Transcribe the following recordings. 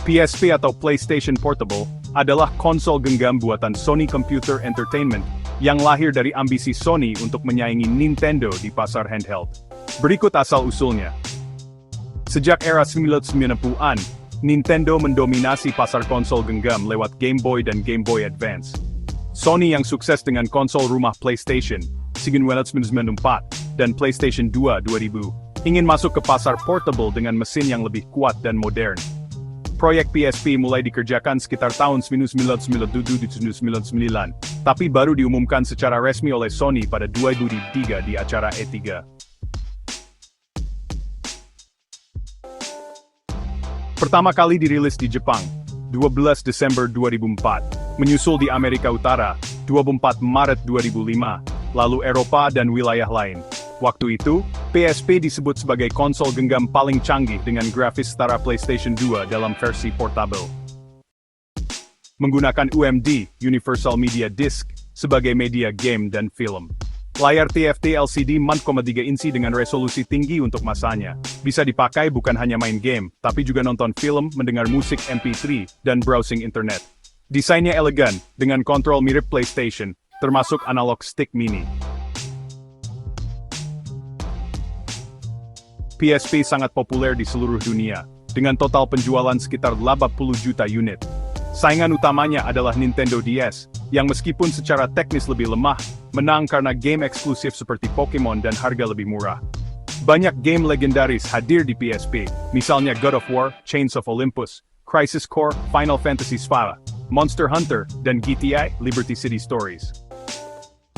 PSP atau PlayStation Portable adalah konsol genggam buatan Sony Computer Entertainment yang lahir dari ambisi Sony untuk menyaingi Nintendo di pasar handheld. Berikut asal-usulnya. Sejak era 1990-an, Nintendo mendominasi pasar konsol genggam lewat Game Boy dan Game Boy Advance. Sony yang sukses dengan konsol rumah PlayStation, Sigin 1994, dan PlayStation 2 2000, ingin masuk ke pasar portable dengan mesin yang lebih kuat dan modern. Proyek PSP mulai dikerjakan sekitar tahun 1997-1999, tapi baru diumumkan secara resmi oleh Sony pada 2003 di acara E3. Pertama kali dirilis di Jepang, 12 Desember 2004, menyusul di Amerika Utara, 24 Maret 2005, lalu Eropa dan wilayah lain. Waktu itu, PSP disebut sebagai konsol genggam paling canggih dengan grafis setara PlayStation 2 dalam versi portable. Menggunakan UMD, Universal Media Disc, sebagai media game dan film. Layar TFT LCD 4,3 inci dengan resolusi tinggi untuk masanya. Bisa dipakai bukan hanya main game, tapi juga nonton film, mendengar musik MP3, dan browsing internet. Desainnya elegan, dengan kontrol mirip PlayStation, termasuk analog stick mini. PSP sangat populer di seluruh dunia, dengan total penjualan sekitar 80 juta unit. Saingan utamanya adalah Nintendo DS, yang meskipun secara teknis lebih lemah, menang karena game eksklusif seperti Pokemon dan harga lebih murah. Banyak game legendaris hadir di PSP, misalnya God of War, Chains of Olympus, Crisis Core, Final Fantasy VII, Monster Hunter, dan GTA, Liberty City Stories.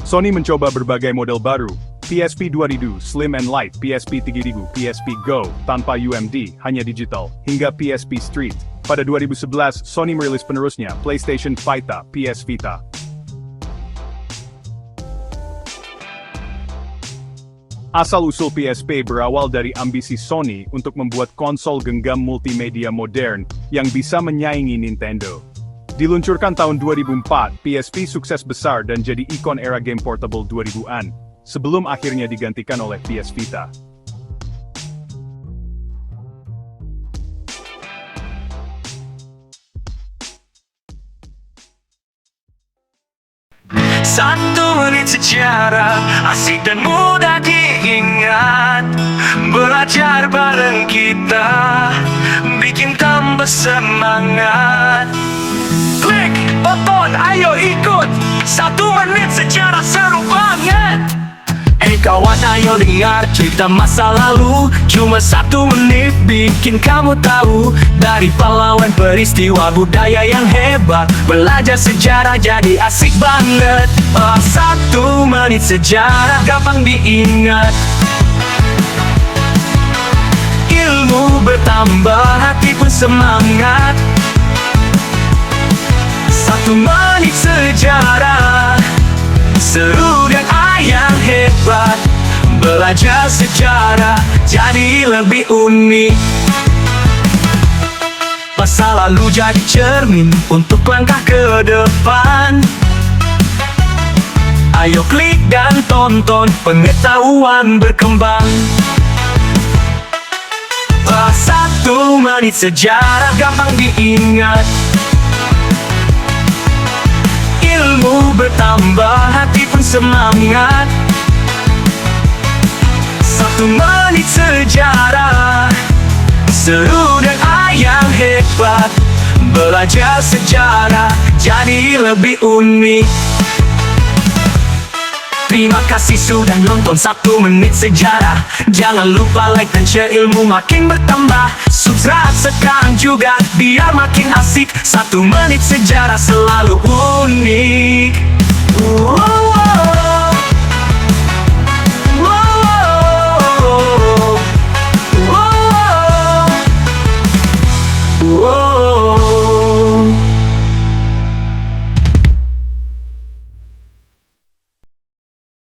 Sony mencoba berbagai model baru, PSP 2000, Slim and Light, PSP 3000, PSP Go, tanpa UMD, hanya digital, hingga PSP Street. Pada 2011, Sony merilis penerusnya, PlayStation Vita, PS Vita. Asal-usul PSP berawal dari ambisi Sony untuk membuat konsol genggam multimedia modern yang bisa menyaingi Nintendo. Diluncurkan tahun 2004, PSP sukses besar dan jadi ikon era game portable 2000-an. Sebelum akhirnya digantikan oleh PS Vita. Satu menit sejarah, asik dan mudah diingat. Belajar bareng kita, bikin tambah semangat. Klik button, ayo ikut. 1 menit sejarah seru banget. Kawan ayo dengar cerita masa lalu. Cuma 1 menit bikin kamu tahu. Dari pahlawan peristiwa budaya yang hebat. Belajar sejarah jadi asik banget. 1 menit sejarah gampang diingat. Ilmu bertambah, hati pun semangat. 1 menit sejarah seru dan yang hebat. Belajar sejarah jadi lebih unik. Masa lalu jadi cermin untuk langkah ke depan. Ayo klik dan tonton, pengetahuan berkembang. 1 menit sejarah gampang diingat. Ilmu bertambah, hati pun semangat. 1 menit sejarah seru dan yang hebat. Belajar sejarah jadi lebih unik. Terima kasih sudah nonton 1 menit sejarah. Jangan lupa like dan share, ilmu makin bertambah. Subscribe sekarang juga biar makin asik. 1 menit sejarah selalu unik.